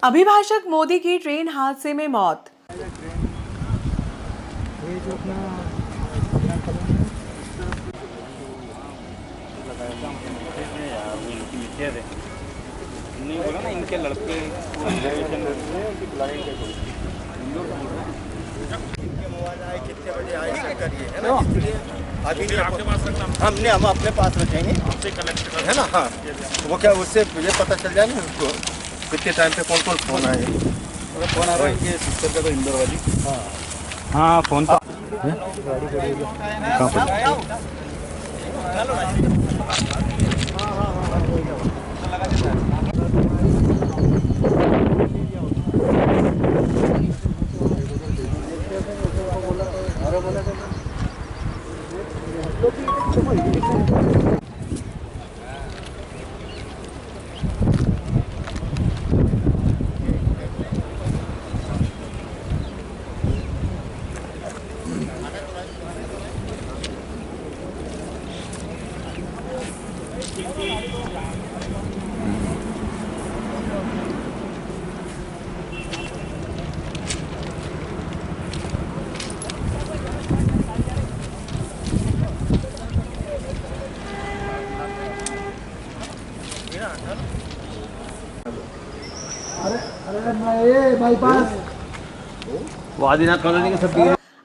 अभिभाषक मोदी की ट्रेन हादसे में मौत। नहीं बोला ना इनके लड़के मोबाइल आए कितने बजे आए चेक करिए, है ना? अभी आपके पास रखना, हम अपने पास रखेंगे, आपसे कलेक्ट है ना। हाँ, वो क्या उससे मुझे पता चल जाए ना उसको कितने टाइम पे कौन कौन फोन आए। अगर फोन आ रहा है ये सिस्टर का तो इंदौर वाली। हाँ फोन पर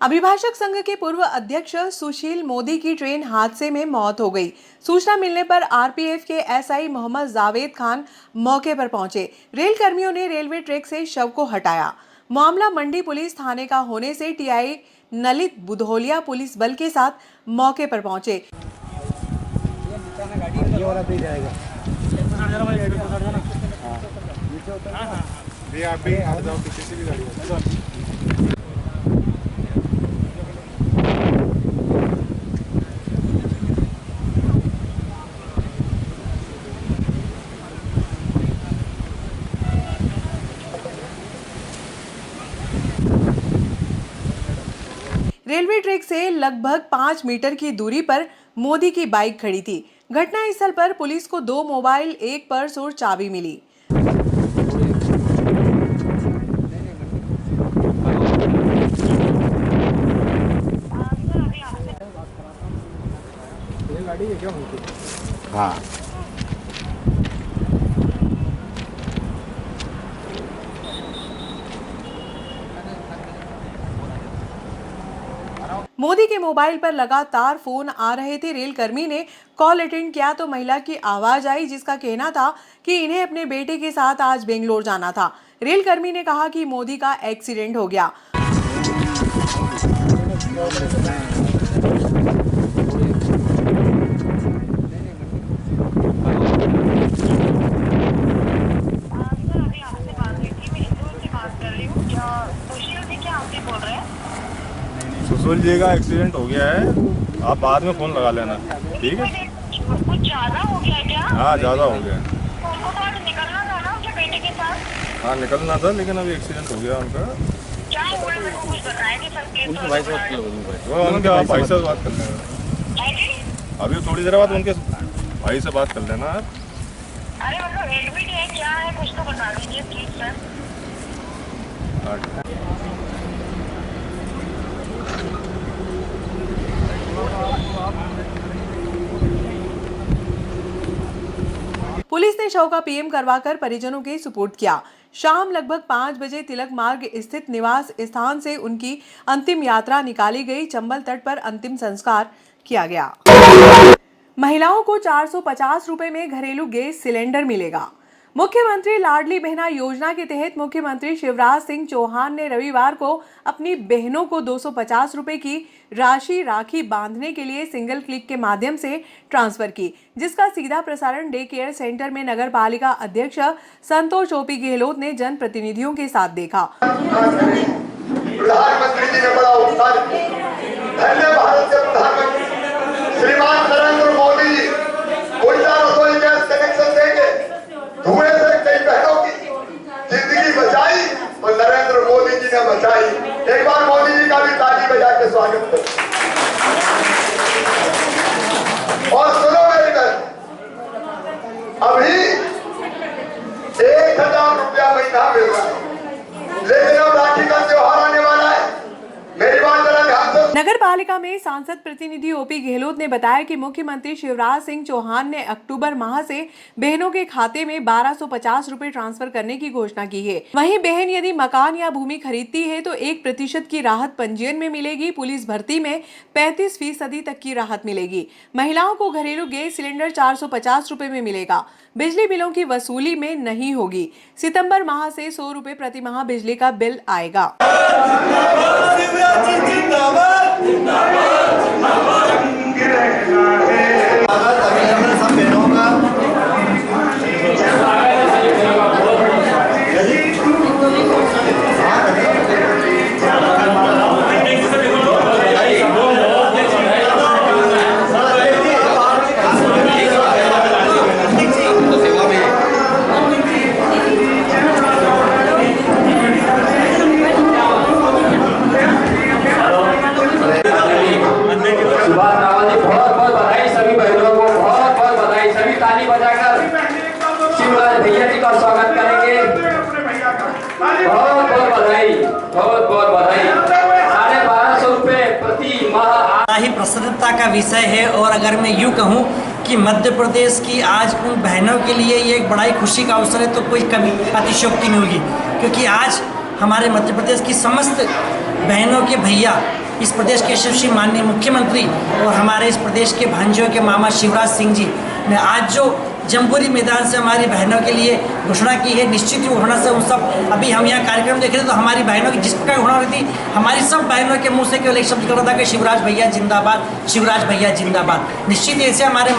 अभिभाषक संघ के पूर्व अध्यक्ष सुशील मोदी की ट्रेन हादसे में मौत हो गई। सूचना मिलने पर आरपीएफ के एसआई मोहम्मद जावेद खान मौके पर पहुंचे। रेल कर्मियों ने रेलवे ट्रैक से शव को हटाया। मामला मंडी पुलिस थाने का होने से टीआई नलित बुधोलिया पुलिस बल के साथ मौके पर पहुंचे। रेलवे ट्रैक से लगभग 5 मीटर की दूरी पर मोदी की बाइक खड़ी थी। घटनास्थल पर पुलिस को 2 मोबाइल, एक पर्स और चाबी मिली। हाँ मोदी के मोबाइल पर लगातार फोन आ रहे थे। रेलकर्मी ने कॉल अटेंड किया तो महिला की आवाज आई, जिसका कहना था कि इन्हें अपने बेटे के साथ आज बेंगलोर जाना था। रेलकर्मी ने कहा कि मोदी का एक्सीडेंट हो गया। सुशील जी का एक्सीडेंट हो गया है, आप बाद में फ़ोन लगा लेना, ठीक है? कुछ ज़्यादा हो गया क्या? हाँ ज़्यादा हो गया। उनको तो आज निकलना था ना उनके बेटे के साथ। हाँ निकलना था, लेकिन अभी एक्सीडेंट हो गया उनका। क्या हुआ मेरे को कुछ बताया कि सर केस उनके भाई से बात कर लेना, अभी थोड़ी देर बाद उनके भाई से बात कर लेना आप। अरे मतलब एडमिट है क्या है, कुछ तो बता दीजिए प्लीज सर। पुलिस ने शव का पीएम करवाकर परिजनों के सुपुर्द किया। शाम लगभग 5 बजे तिलक मार्ग स्थित निवास स्थान से उनकी अंतिम यात्रा निकाली गई। चंबल तट पर अंतिम संस्कार किया गया। महिलाओं को 450 रुपए में घरेलू गैस सिलेंडर मिलेगा। मुख्यमंत्री लाडली बहना योजना के तहत मुख्यमंत्री शिवराज सिंह चौहान ने रविवार को अपनी बहनों को 250 रुपए की राशि राखी बांधने के लिए सिंगल क्लिक के माध्यम से ट्रांसफर की, जिसका सीधा प्रसारण डे केयर सेंटर में नगर पालिका अध्यक्ष संतोष ओपी गहलोत ने जनप्रतिनिधियों के साथ देखा। प्रधानमंत्री जी ने बड़ा उत्साह धन्य भारत से प्रधानमंत्री श्रीमान नरेंद्र मोदी जी ऊर्जा रसोई गैस कनेक्शन देंगे। धुएं से कई बहनों की जिंदगी बचाई और नरेंद्र मोदी जी ने बचाई। एक बार मोदी जी का भी ताली बजा के स्वागत करें। और सुनो मेरी बहन, अभी 1000 रुपया महीना मिल रहा नगर पालिका में सांसद प्रतिनिधि ओपी गहलोत ने बताया कि मुख्यमंत्री शिवराज सिंह चौहान ने अक्टूबर माह से बहनों के खाते में 1250 रुपए ट्रांसफर करने की घोषणा की है। वहीं बहन यदि मकान या भूमि खरीदती है तो 1% की राहत पंजीयन में मिलेगी। पुलिस भर्ती में 35% तक की राहत मिलेगी। महिलाओं को घरेलू गैस सिलेंडर 450 रुपए में मिलेगा। बिजली बिलों की वसूली में नहीं होगी। सितंबर माह से 100 रुपए प्रति माह बिजली का बिल आएगा। भैया जी का स्वागत करेंगे। बहुत बहुत बधाई, बहुत बहुत बधाई। 1250 रुपए प्रति माह ही प्रसन्नता का विषय है। और अगर मैं यूँ कहूँ कि मध्य प्रदेश की आज उन बहनों के लिए ये एक बड़ा ही खुशी का अवसर है तो कोई कभी अतिशयोक्ति नहीं होगी, क्योंकि आज हमारे मध्य प्रदेश की समस्त बहनों के भैया, इस प्रदेश के यशस्वी माननीय मुख्यमंत्री और हमारे इस प्रदेश के भांजियों के मामा शिवराज सिंह जी ने आज जो जमपुरी मैदान से हमारी बहनों के लिए घोषणा की है, निश्चित ही घोषणा से उन सब अभी हम यहाँ कार्यक्रम देख रहे थे तो हमारी बहनों की जिस प्रकार घोषणा हुई थी, हमारी सब बहनों के मुंह से केवल एक शब्द निकल रहा था कि शिवराज भैया जिंदाबाद, शिवराज भैया जिंदाबाद। निश्चित ऐसे हमारे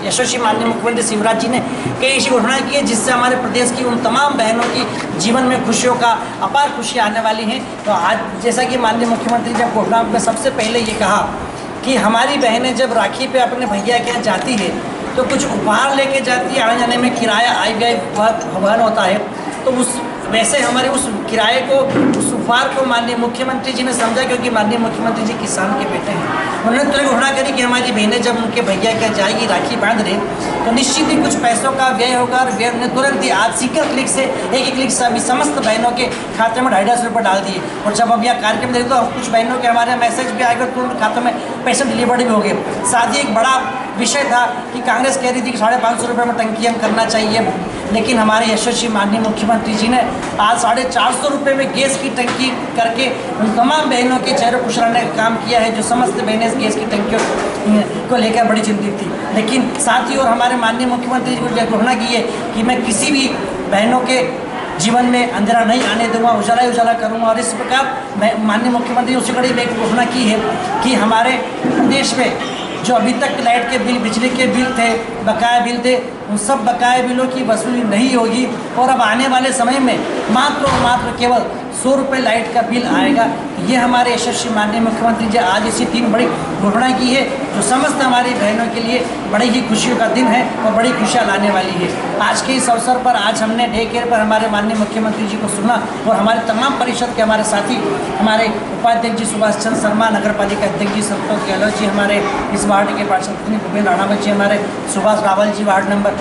यशस्वी माननीय मुख्यमंत्री शिवराज जी ने कई ऐसी घोषणाएं की है जिससे हमारे प्रदेश की उन तमाम बहनों की जीवन में खुशियों का अपार खुशी आने वाली हैं। तो आज जैसा कि माननीय मुख्यमंत्री जब घोषणा में सबसे पहले ये कहा कि हमारी बहनें जब राखी पे अपने भैया के यहाँ जाती है तो कुछ उपहार लेके जाती है, आने जाने में किराया आई गए वहन होता है, तो उस वैसे हमारे उस किराए को, उस उपहार को माननीय मुख्यमंत्री जी ने समझा, क्योंकि माननीय मुख्यमंत्री जी किसान के बेटे हैं। उन्होंने तुरंत घोषणा करी कि हमारी बहनें जब उनके भैया क्या जाएगी राखी बांध रहे तो निश्चित ही कुछ पैसों का व्यय होगा। और व्यय ने तुरंत ही आज सिंगल क्लिक से एक क्लिक से अभी समस्त बहनों के खाते में 250 रुपये डाल दिए। और जब अब यह कार्यक्रम देखे तो कुछ बहनों के हमारे मैसेज भी आएगा, तुरंत खातों में पैसे डिलीवर्ड भी हो गए। साथ ही एक बड़ा विषय था कि कांग्रेस कह रही थी कि 550 रुपये में टंकी हम करना चाहिए, लेकिन हमारे यशस्वी माननीय मुख्यमंत्री जी ने आज 450 रुपये में गैस की टंकी करके उन तमाम बहनों के चेहरे खुश रहने का काम किया है जो समस्त बहनें इस गैस की टंकियों को लेकर बड़ी चिंतित थी। लेकिन साथ ही और हमारे माननीय मुख्यमंत्री जी ने घोषणा की है कि मैं किसी भी बहनों के जीवन में अंधेरा नहीं आने दूंगा, उजाला ही उजाला करूंगा। और इस प्रकार मैं माननीय मुख्यमंत्री उसी कड़ी में एक घोषणा की है कि हमारे प्रदेश में जो अभी तक लाइट के बिल, बिजली के बिल थे, बकाया बिल थे, उन सब बकाया बिलों की वसूली नहीं होगी। और अब आने वाले समय में मात्र और मात्र केवल 100 रुपये लाइट का बिल आएगा। ये हमारे यशस्वी माननीय मुख्यमंत्री जी आज इसी 3 बड़ी घोषणा की है जो समस्त हमारी बहनों के लिए बड़ी ही खुशियों का दिन है और बड़ी खुशियाँ लाने वाली है। आज के इस अवसर पर आज हमने डे केयर पर हमारे माननीय मुख्यमंत्री जी को सुना और हमारे तमाम परिषद के हमारे साथी, हमारे उपाध्यक्ष जी सुभाष चंद्र शर्मा, नगर पालिका अध्यक्ष जी संतोष गहलोत जी, हमारे इस वार्ड के पार्षद भूपेंद्र राणावत जी, हमारे सुभाष रावल जी वार्ड नंबर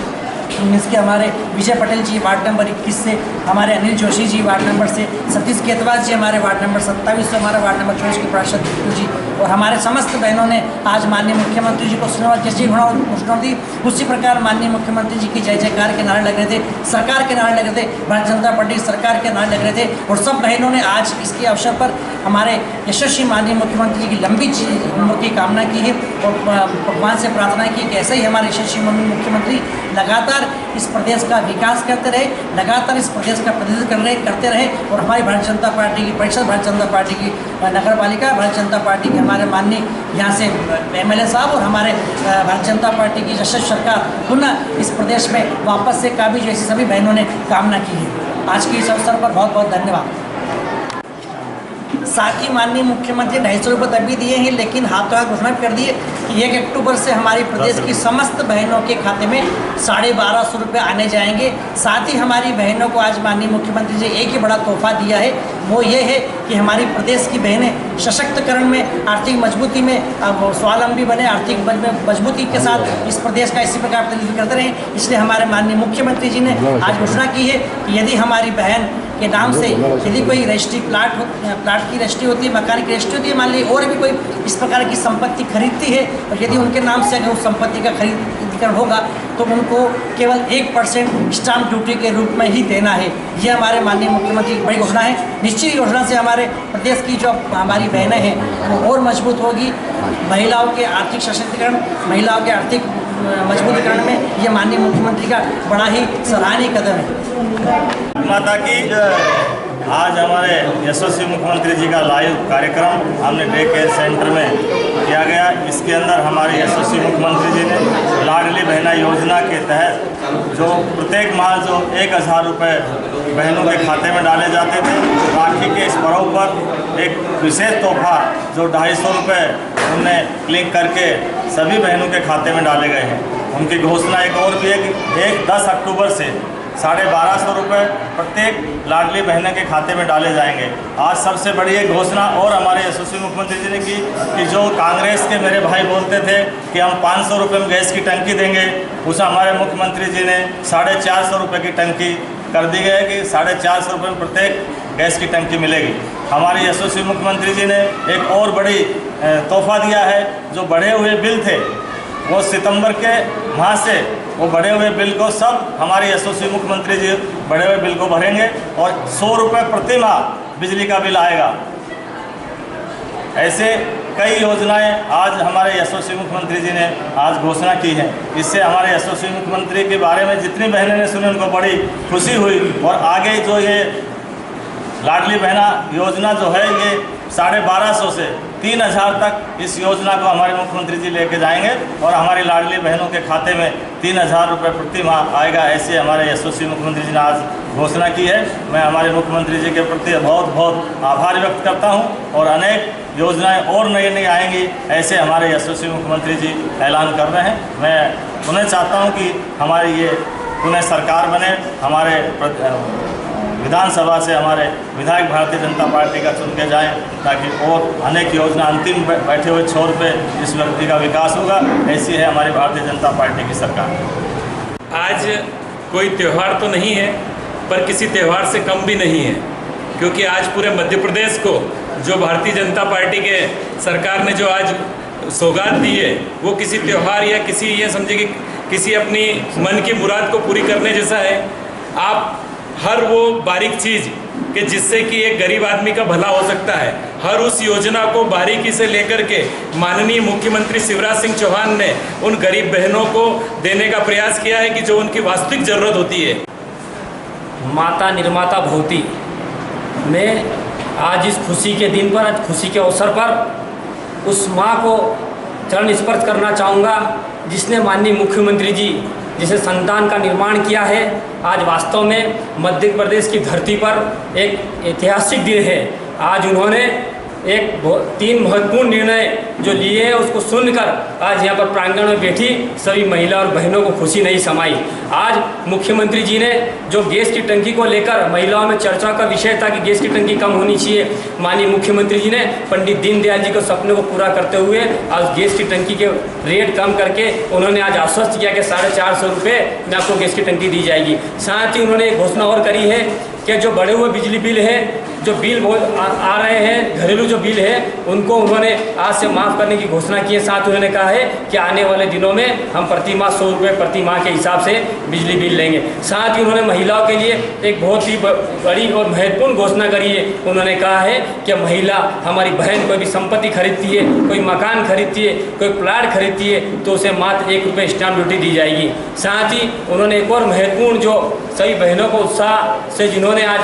19 के, हमारे विजय पटेल जी वार्ड नंबर 21 से, हमारे अनिल जोशी जी वार्ड नंबर से, सतीश केतवाल जी हमारे वार्ड नंबर 27 से, हमारे वार्ड नंबर 24 के पार्षद जी और हमारे समस्त बहनों ने आज माननीय मुख्यमंत्री जी को सुना। जैसी घोषणा दी उसी प्रकार माननीय मुख्यमंत्री जी की जय जयकार के नारे लग रहे थे, सरकार के नारे लग रहे थे, भारतीय जनता पार्टी सरकार के नारे लग रहे थे। और सब बहनों ने आज इसके अवसर पर हमारे यशस्वी माननीय मुख्यमंत्री जी की लंबी उम्र की कामना की है और भगवान से प्रार्थना की कि ऐसे ही हमारे यशस्वी माननीय मुख्यमंत्री लगातार इस प्रदेश का विकास करते रहे, लगातार इस प्रदेश का प्रतिनिधित्व करते रहे और हमारी भारतीय जनता पार्टी की परिषद, भारतीय जनता पार्टी की नगर पालिका, भारतीय जनता पार्टी के हमारे माननीय यहाँ से MLA साहब और हमारे भारतीय जनता पार्टी की यशस्वी सरकार पुनः इस प्रदेश में वापस से काबिज, जैसी सभी बहनों ने कामना की है। आज के इस अवसर पर बहुत बहुत धन्यवाद। साथ ही माननीय मुख्यमंत्री 250 रुपये तभी दिए हैं, लेकिन हाथों हाथ घोषणा कर दिए कि 1 अक्टूबर से हमारी प्रदेश की समस्त बहनों के खाते में 1250 रुपये आने जाएंगे। साथ ही हमारी बहनों को आज माननीय मुख्यमंत्री जी एक ही बड़ा तोहफा दिया है, वो ये है कि हमारी प्रदेश की बहनें सशक्तिकरण में, आर्थिक मजबूती में स्वावलंबी बने, आर्थिक मजबूती के साथ इस प्रदेश का इसी प्रकार प्रतिनिधित्व करते रहें। इसलिए हमारे माननीय मुख्यमंत्री जी ने आज घोषणा की है कि यदि हमारी बहन के नाम से यदि कोई रजिस्ट्री प्लाट की रजिस्ट्री होती है, मकान की रजिस्ट्री होती है, मान लीजिए और भी कोई इस प्रकार की संपत्ति खरीदती है और यदि उनके नाम से अगर उस संपत्ति का खरीदीकरण होगा तो उनको केवल 1% स्टाम्प ड्यूटी के रूप में ही देना है। ये हमारे माननीय मुख्यमंत्री की बड़ी घोषणा है। निश्चित योजना से हमारे प्रदेश की जो हमारी बहनें हैं वो और मजबूत होगी। महिलाओं के आर्थिक सशक्तिकरण, महिलाओं के आर्थिक मजबूतीकरण में ये माननीय मुख्यमंत्री का बड़ा ही सराहनीय कदम है। माता की आज हमारे यशस्वी मुख्यमंत्री जी का लाइव कार्यक्रम हमने डे केयर सेंटर में किया गया। इसके अंदर हमारे यशस्वी मुख्यमंत्री जी ने लाडली बहना योजना के तहत जो प्रत्येक माह जो 1000 रुपये बहनों के खाते में डाले जाते थे, राखी के इस पर्व पर एक विशेष तोहफा जो 250 रुपये उनने क्लिक करके सभी बहनों के खाते में डाले गए हैं। उनकी घोषणा एक और भी है कि 10 अक्टूबर से 1250 रुपये प्रत्येक लाडली बहने के खाते में डाले जाएंगे। आज सबसे बड़ी एक घोषणा और हमारे यशस्वी मुख्यमंत्री जी ने की कि जो कांग्रेस के मेरे भाई बोलते थे कि हम 500 रुपये में गैस की टंकी देंगे, उसे हमारे मुख्यमंत्री जी ने 450 रुपये की टंकी कर दी गई कि 450 रुपये में प्रत्येक गैस की टंकी मिलेगी। हमारे यशस्वी मुख्यमंत्री जी ने एक और बड़ी तोहफा दिया है। जो बढ़े हुए बिल थे वो सितंबर के माह से वो बढ़े हुए बिल को सब हमारे यशस्वी मुख्यमंत्री जी बढ़े हुए बिल को भरेंगे और 100 रुपये प्रति माह बिजली का बिल आएगा। ऐसे कई योजनाएं आज हमारे यशस्वी मुख्यमंत्री जी ने आज घोषणा की है। इससे हमारे यशस्वी मुख्यमंत्री के बारे में जितनी बहनें ने सुनी उनको बड़ी खुशी हुई और आगे जो ये लाडली बहना योजना जो है ये 1250 से 3000 तक इस योजना को हमारे मुख्यमंत्री जी लेके जाएंगे और हमारी लाडली बहनों के खाते में 3000 रुपये प्रति माह आएगा। ऐसे हमारे यशस्वी मुख्यमंत्री जी ने आज घोषणा की है। मैं हमारे मुख्यमंत्री जी के प्रति बहुत बहुत आभार व्यक्त करता हूं और अनेक योजनाएं और नई नई आएंगी ऐसे हमारे यशस्वी मुख्यमंत्री जी ऐलान कर रहे हैं। मैं उन्हें चाहता हूँ कि हमारी ये पुनः सरकार बने, हमारे विधानसभा से हमारे विधायक भारतीय जनता पार्टी का चुन के जाएँ ताकि और अनेक योजना अंतिम बैठे हुए छोर पे इस व्यक्ति का विकास होगा। ऐसी है हमारी भारतीय जनता पार्टी की सरकार। आज कोई त्यौहार तो नहीं है पर किसी त्यौहार से कम भी नहीं है, क्योंकि आज पूरे मध्य प्रदेश को जो भारतीय जनता पार्टी के सरकार ने जो आज सौगात दी है वो किसी त्यौहार या किसी ये समझे कि किसी अपनी मन की मुराद को पूरी करने जैसा है। आप हर वो बारीक चीज़ कि जिससे कि एक गरीब आदमी का भला हो सकता है, हर उस योजना को बारीकी से लेकर के माननीय मुख्यमंत्री शिवराज सिंह चौहान ने उन गरीब बहनों को देने का प्रयास किया है कि जो उनकी वास्तविक ज़रूरत होती है। माता निर्माता भवती में आज इस खुशी के दिन पर, आज खुशी के अवसर पर उस माँ को चरण स्पर्श करना चाहूँगा जिसने माननीय मुख्यमंत्री जी जिसे संतान का निर्माण किया है। आज वास्तव में मध्य प्रदेश की धरती पर एक ऐतिहासिक दिन है। आज उन्होंने एक 3 महत्वपूर्ण निर्णय जो लिए हैं उसको सुनकर आज यहाँ पर प्रांगण में बैठी सभी महिला और बहनों को खुशी नहीं समाई। आज मुख्यमंत्री जी ने जो गैस की टंकी को लेकर महिलाओं में चर्चा का विषय था कि गैस की टंकी कम होनी चाहिए, माननीय मुख्यमंत्री जी ने पंडित दीनदयाल जी के सपने को पूरा करते हुए आज गैस की टंकी के रेट कम करके उन्होंने आज आश्वस्त किया कि 450 रुपये में आपको गैस की टंकी दी जाएगी। साथ ही उन्होंने एक घोषणा और करी है कि जो बढ़े हुए बिजली बिल है, जो बिल बहुत आ रहे हैं, घरेलू जो बिल है उनको उन्होंने आज से माफ़ करने की घोषणा की है। साथ ही उन्होंने कहा है कि आने वाले दिनों में हम प्रति माह 100 रुपये प्रति माह के हिसाब से बिजली बिल लेंगे। साथ ही उन्होंने महिलाओं के लिए एक बहुत ही बड़ी और महत्वपूर्ण घोषणा करी है। उन्होंने कहा है कि महिला हमारी बहन कोई भी संपत्ति खरीदती है, कोई मकान खरीदती है, कोई प्लाट खरीदती है तो उसे मात्र 1 रुपये स्टाम्प ड्यूटी दी जाएगी। साथ ही उन्होंने एक और महत्वपूर्ण जो सभी बहनों को उत्साह से जिन्होंने आज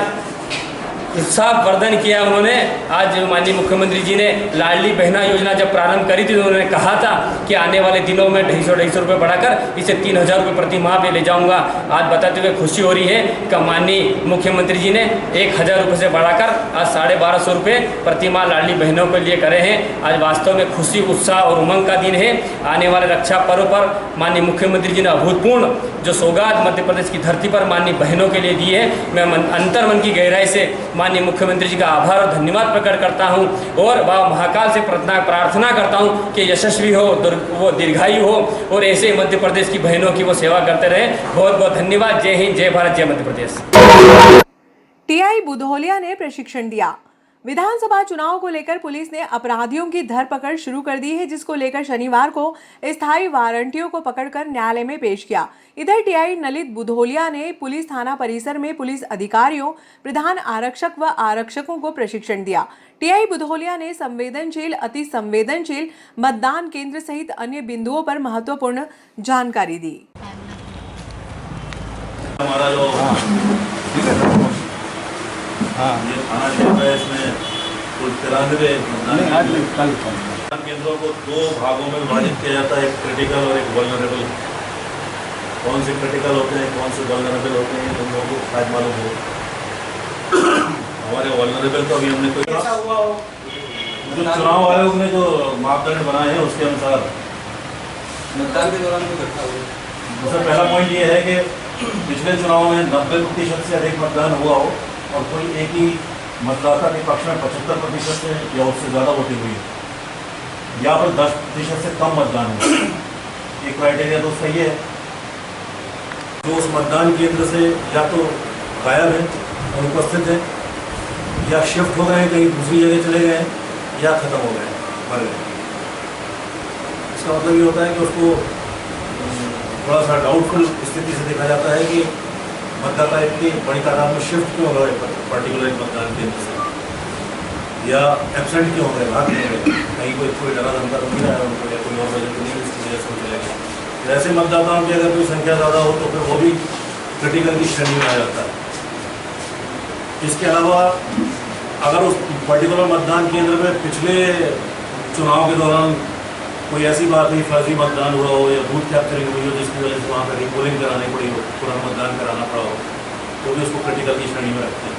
उत्साहवर्धन किया, उन्होंने आज माननीय मुख्यमंत्री जी ने लाडली बहना योजना जब प्रारंभ करी थी तो उन्होंने कहा था कि आने वाले दिनों में 250 रुपये बढ़ाकर इसे 3000 रुपये प्रति माह पे ले जाऊंगा। आज बताते हुए खुशी हो रही है कि माननीय मुख्यमंत्री जी ने 1000 रुपये से बढ़ाकर आज 1250 रुपये प्रति माह लाडली बहनों के लिए करे हैं। आज वास्तव में खुशी, उत्साह और उमंग का दिन है। आने वाले रक्षा पर्व पर माननीय मुख्यमंत्री जी ने अभूतपूर्ण जो सौगात मध्य प्रदेश की धरती पर माननीय बहनों के लिए दी है। मैं अंतर मन की गहराई से माननीय मुख्यमंत्री जी का आभार और धन्यवाद प्रकट करता हूं और बाबा महाकाल से प्रार्थना करता हूं कि यशस्वी हो, वो दीर्घायु हो और ऐसे मध्य प्रदेश की बहनों की वो सेवा करते रहे। बहुत बहुत धन्यवाद। जय हिंद, जय भारत, जय मध्य प्रदेश। टीआई बुधौलिया ने प्रशिक्षण दिया। विधानसभा चुनाव को लेकर पुलिस ने अपराधियों की धरपकड़ शुरू कर दी है, जिसको लेकर शनिवार को स्थायी वारंटियों को पकड़कर न्यायालय में पेश किया। इधर टीआई नलित बुधौलिया ने पुलिस थाना परिसर में पुलिस अधिकारियों, प्रधान आरक्षक व आरक्षकों को प्रशिक्षण दिया। टीआई बुधौलिया ने संवेदनशील, अति संवेदनशील मतदान केंद्र सहित अन्य बिंदुओं पर महत्वपूर्ण जानकारी दी। हमारा जो ये थाना क्षेत्र है, इसमें कुल 93 मतदान केंद्रों को 2 भागों में विभाजित किया जाता है, एक क्रिटिकल और एक वल्नरेबल। कौन से क्रिटिकल होते हैं, कौन से वल्नरेबल होते हैं, तुम लोगों को शायद मालूम हो। हमारे वल्नरेबल तो अभी हमने कोई जो चुनाव आयोग ने जो मापदंड बनाए हैं उसके अनुसार मतदान के दौरान तो इकट्ठा हुआ। दूसरा पहला पॉइंट ये है कि पिछले चुनाव में 90% से अधिक मतदान हुआ हो और कोई एक ही मतदाता के पक्ष में 75% से या उससे ज़्यादा वोटिंग हुई है, या फिर 10% से कम मतदान हुआ। ये क्राइटेरिया तो सही है। जो उस मतदान केंद्र से या तो गायब है, अनुपस्थित है, या शिफ्ट हो गए हैं, कहीं दूसरी जगह चले गए हैं, या ख़त्म हो गए, मर गए। इसका मतलब ये होता है कि उसको थोड़ा सा डाउटफुल स्थिति से देखा जाता है कि मतदाता इतनी बड़ी तादाद में शिफ्ट क्यों हो गए पर्टिकुलर मतदान केंद्र से, या एब्सेंट क्यों हो गए, भाग क्यों हो गए, कहीं कोई डरा धमका तो नहीं आया उनको, या कोई और वजह तो नहीं, इसकी वजह से चले गए। ऐसे मतदाताओं की अगर कोई संख्या ज़्यादा हो तो फिर वो भी क्रिटिकल की श्रेणी में आ जाता है। इसके अलावा अगर उस पर्टिकुलर मतदान केंद्र में पिछले चुनाव के दौरान कोई ऐसी बात हुई, फर्जी मतदान हुआ हो या बूथ कैप्चरिंग हुई हो जिसकी वजह से वहाँ पर रिपोलिंग करानी पड़ी हो, पुनः मतदान कराना पड़ा हो, तो भी उसको क्रिटिकल की श्रेणी में रखते हैं।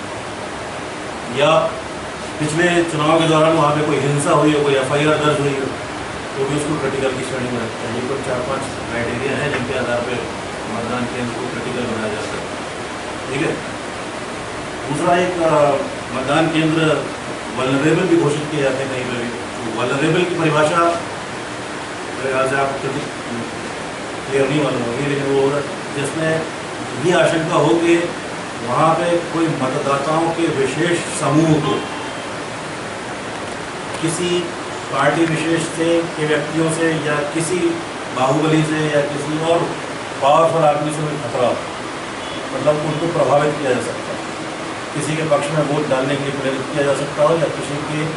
या पिछले चुनाव के दौरान वहाँ पे कोई हिंसा हुई हो, कोई FIR दर्ज हुई हो, तो भी उसको क्रिटिकल की श्रेणी में रखते हैं। ये कुछ 4-5 क्राइटेरिया हैं जिनके आधार पर मतदान केंद्र को क्रिटिकल बनाया जाता है। ठीक है। दूसरा, एक मतदान केंद्र वल्नरेबल भी घोषित किए जाते हैं कहीं पर भी। वल्नरेबल की परिभाषा ख्याल से आपको क्लियर नहीं मालूम होगी, लेकिन वो जिसमें ये आशंका हो कि वहाँ पे कोई मतदाताओं के विशेष समूह को किसी पार्टी विशेष से के व्यक्तियों से या किसी बाहुबली से या किसी और पावरफुल आदमी से भी खतरा हो, मतलब उनको प्रभावित किया जा सकता है, किसी के पक्ष में वोट डालने के लिए प्रेरित किया जा सकता हो, या किसी के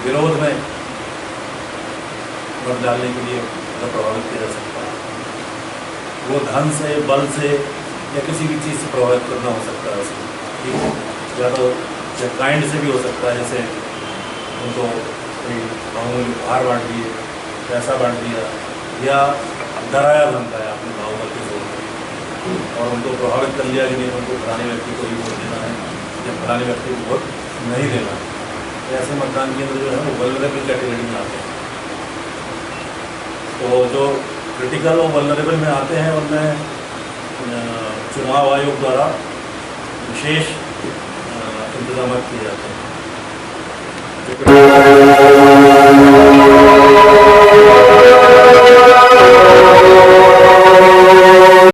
विरोध में वोट डालने के लिए प्रभावित किया जा सकता है। वो धन से, बल से या किसी भी चीज़ से प्रभावित करना हो सकता है उसको, ठीक है। या तो काइंड से भी हो सकता है, जैसे उनको कोई मामूली उपहार बांट दिए, पैसा बांट दिया, या डराया धमकाया अपने बाहुबल के जोर पर और उनको प्रभावित कर लिया कि नहीं उनको फलाने व्यक्ति को ही वोट देना है या फलाने व्यक्ति को वोट नहीं देना है। तो ऐसे मतदान केंद्र जो है वो वल्नरेबल कैटेगरी में आते हैं। तो जो क्रिटिकल और वल्नरेबल में आते हैं उनमें चुनाव आयोग द्वारा विशेष इंतजाम किए जाते हैं।